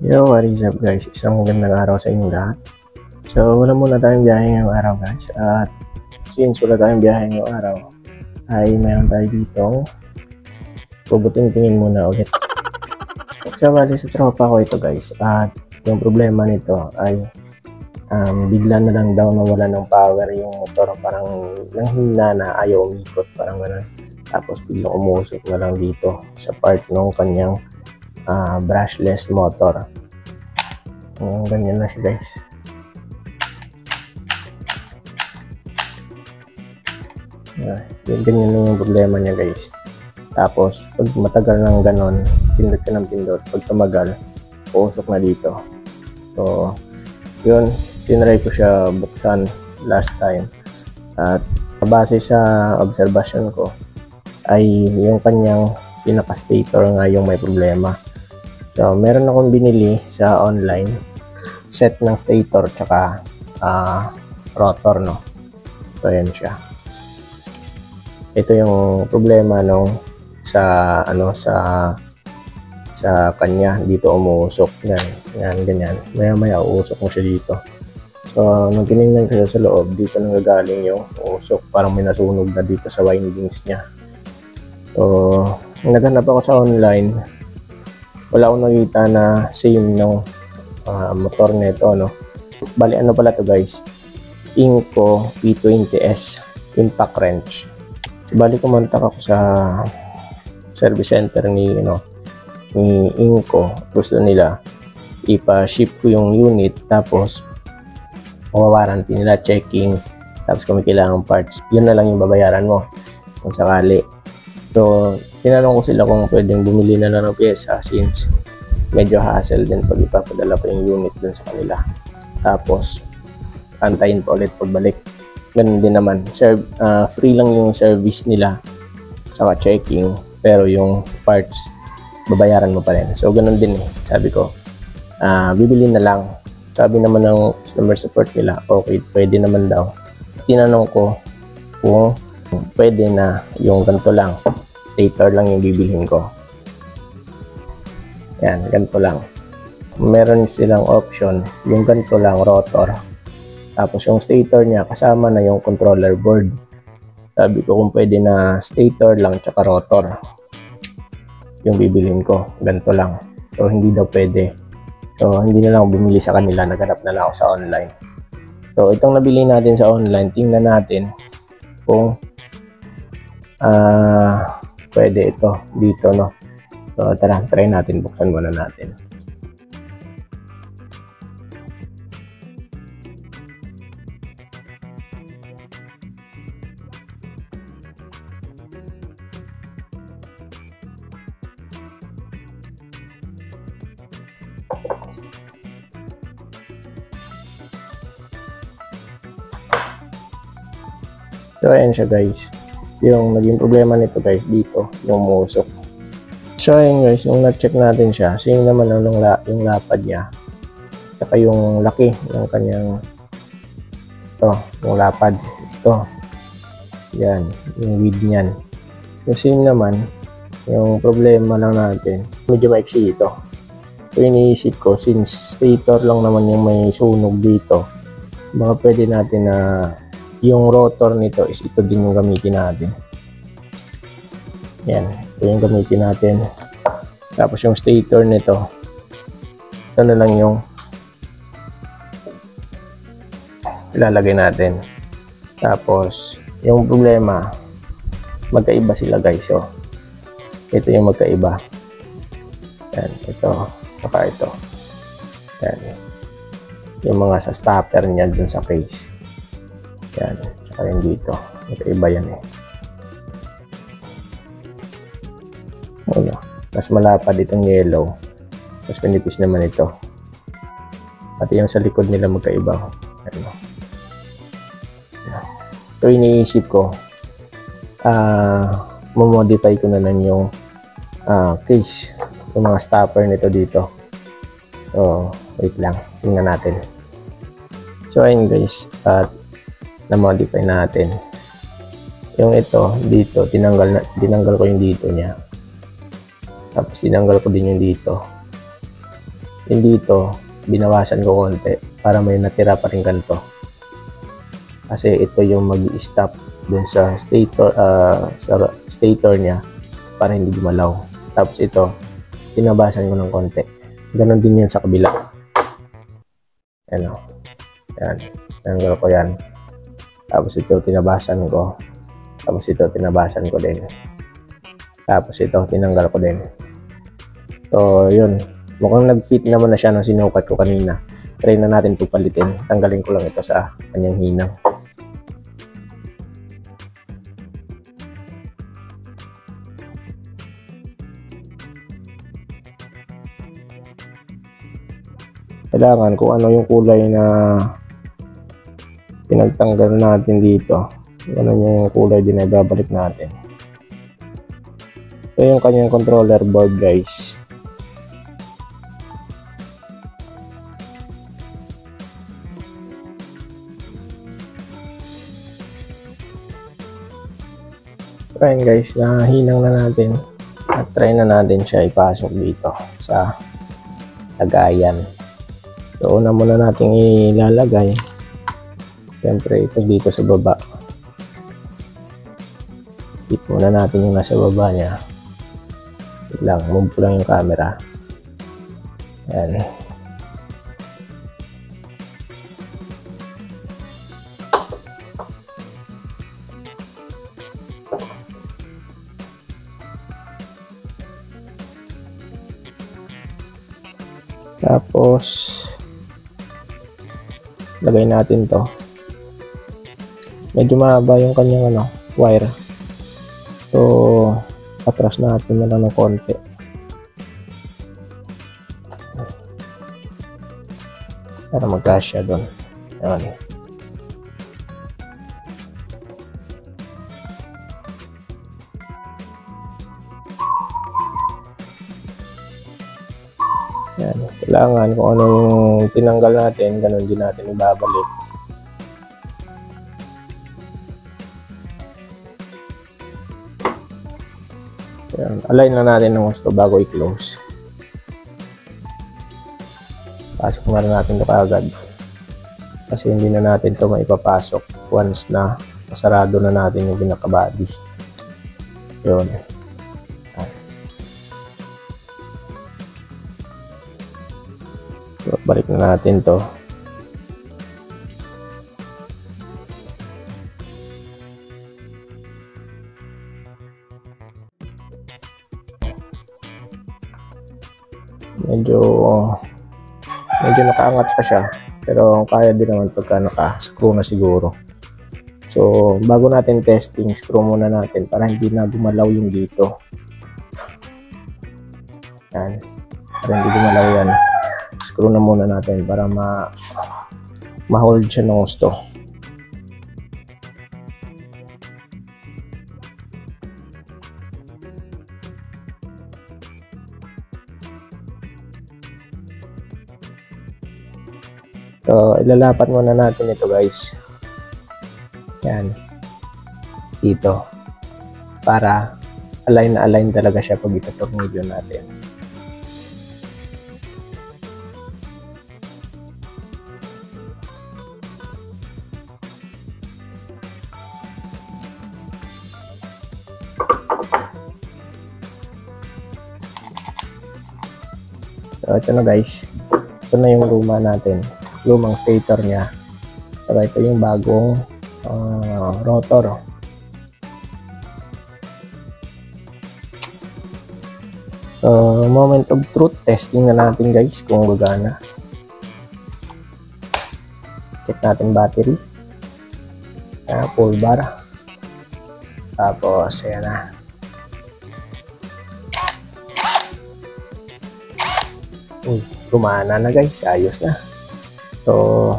Yo, what is up guys? Isang magandang araw sa inyong lahat. So, wala muna tayong biyahe ngayong araw guys. At since wala tayong biyahe ngayong araw, ay mayroon tayo dito. Pubuting-tingin muna ulit. So, bali sa tropa ko ito guys. At yung problema nito ay bigla na lang daw nawala ng power yung motor. Parang nanghina na ayaw umikot. Parang gano'n. Tapos biglang umusok na lang dito sa part ng kanyang brushless motor. Ganyan na siya guys. Ganyan lang yung problema niya guys. Tapos pag matagal ng ganon, pindot ka ng pindot, pag tumagal, puusok na dito. So yun, tinry ko siya buksan last time. At base sa observation ko ay yung kanyang pinaka-stator nga yung may problema. So, meron akong binili sa online set ng stator tsaka rotor, no. So, ayan siya. Ito yung problema nung sa kanya dito umuusok. Yan, ganyan. Maya-maya uusok mo siya dito. So, nung tinignan ko sa loob, dito nanggagaling yung usok. Parang may nasunog na dito sa windings niya. So, naghanap ako sa online. Wala akong nakita na same ng motor nito, no. Bali, ano pala to guys? Inco P20S impact wrench. So, bali, kumontak ako sa service center ni Inco. Gusto nila ipa-ship ko yung unit, tapos mawawarranty nila, checking, tapos kung may kailangan parts, yun na lang yung babayaran mo kung sakali. So, tinanong ko sila kung pwedeng bumili na lang ng pyesa since medyo hassle din pag ipapadala pa yung unit dun sa kanila. Tapos, antayin pa ulit pagbalik. Ganun din naman. Free lang yung service nila saka checking, pero yung parts, babayaran mo pa rin. So, ganun din eh. Sabi ko, bibili na lang. Sabi naman ng customer support nila, okay, pwede naman daw. Tinanong ko kung pwede na yung ganito lang. Stator lang yung bibilhin ko. Yan, ganito lang. Meron silang option, yung ganito lang, rotor. Tapos yung stator niya, kasama na yung controller board. Sabi ko kung pwede na stator lang tsaka rotor yung bibilhin ko. Ganito lang. So, hindi daw pwede. So, hindi na lang bumili sa kanila. Naghanap na lang ako sa online. So, itong nabili natin sa online, tingnan natin kung pwede ito dito, no. So, tara, try natin. Buksan muna natin. So, ayan siya guys. Yung naging problema nito guys, dito, yung musok. So, ayan guys, yung na-check natin siya, same naman yung lapad niya. Saka yung laki ng kanyang yung lapad. Ito. Yan, yung width niyan. So, same naman, yung problema lang natin, medyo maiksi ito. So, iniisip ko, since stator lang naman yung may sunog dito, baka pwede natin na yung rotor nito is ito din yung gamitin natin. Yan, ito yung gamitin natin. Tapos yung stator nito, ito na lang yung ilalagay natin. Tapos yung problema, magkaiba sila guys. So, ito yung magkaiba. Yan, ito, saka ito. Yan, yung mga sa stopper niya dun sa case. Yan, saka yung dito. Magkaiba yan eh. Ano, mas malapad itong yellow. Mas manipis naman ito. Pati yung sa likod nila magkaiba. Ano. So, iniisip ko, mamodify ko na lang yung case. Yung mga stopper nito dito. So, wait lang. Tingnan natin. So, ayun guys. At na-modify natin. Yung ito, dito, tinanggal ko yung dito niya. Tapos tinanggal ko din yung dito. Yung dito, binawasan ko konti para may natira pa rin ganito. Kasi ito yung mag-i-stop dun sa stator niya para hindi gumalaw. Tapos ito, binabasan ko ng konti. Ganon din yan sa kabila. Ano? Yan. Tinanggal ko yan. Tapos ito, tinabasan ko. Tapos ito, tinabasan ko din. Tapos ito, tinanggal ko din. So, yun. Mukhang nag-fit naman na siya nung sinukat ko kanina. Try na natin ito palitin. Tanggalin ko lang ito sa kanyang hinang. Kailangan kung ano yung kulay na pinagtanggal natin dito. Ganun yung kulay din na ibabalik natin. Ito yung kanyang controller board, guys. Ayan guys, nahinang na natin. At try na natin siya ipasok dito sa lagayan. So, una muna natin ilalagay. Siyempre, ito dito sa baba. Hit muna natin yung nasa baba niya. Wait lang, move ko lang yung camera. Ayan. Tapos, lagay natin to. Medyo mahaba yung kanyang wire. So, atras natin na lang ng konti. Para magkasya doon. Ayan. Yan. Kailangan kung ano yung tinanggal natin, ganun din natin ibabalik. Yan. Align na natin ng gusto bago i-close. Pasok na natin ito kaagad. Kasi hindi na natin ito maipapasok once na masarado na natin yung pinaka-body. Yun. So, balik na natin to. Medyo nakaangat pa siya, pero kaya din naman pagka naka-screw na siguro. So, bago natin testing, screw muna natin para hindi na gumalaw yung dito. Yan. Para hindi gumalaw yan. Screw na muna natin para ma-hold siya ng gusto. So, ilalapat muna natin ito guys. Yan. Dito. Para align na align talaga siya pag ito-tornilyo natin. So, ito na guys. Ito na yung luma natin. Lumang stator niya. Saka ito yung bagong rotor. So, moment of truth. Testing na natin guys kung gagana. Check natin battery. Full bar. Tapos, ayan na. Gumana na guys. Ayos na. So,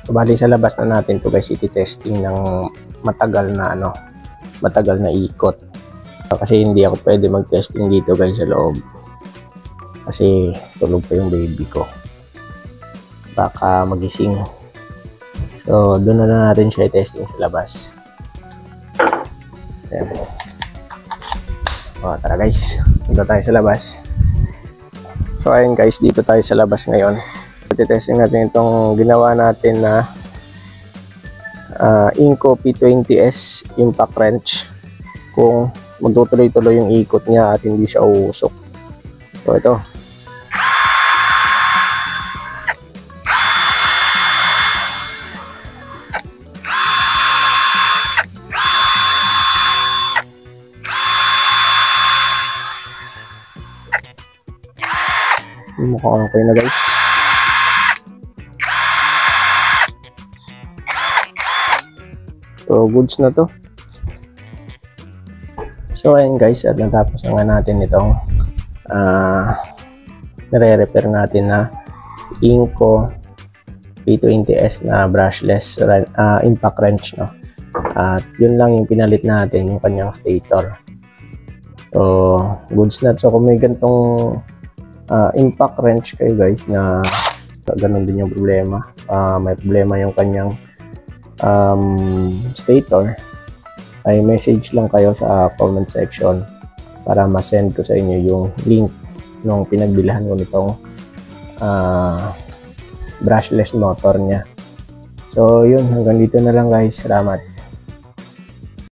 bali sa labas na natin to guys, iti-testing ng matagal na ikot. Kasi hindi ako pwede mag-testing dito guys sa loob. Kasi tulog pa yung baby ko. Baka magising. So, doon na natin siya i-testing sa labas. Ayan. Tara guys, punta tayo sa labas. So ayun guys, dito tayo sa labas ngayon. Testing natin itong ginawa natin na Inco P20S impact wrench, kung magtutuloy-tuloy yung ikot niya at hindi siya uusok. So ito, mukhang okay na guys. So goods na to. So ayun guys, at natapos na nga natin itong nare-repair natin na Inco P20S na brushless impact wrench, no? At yun lang yung pinalit natin, yung kanyang stator. So goods na. So kung may gantong impact wrench kayo guys na ganun din yung problema, may problema yung kanyang stator, ay message lang kayo sa comment section para ma-send ko sa inyo yung link nung pinagbilhan ko nitong brushless motor niya. So yun, hanggang dito na lang guys. Salamat.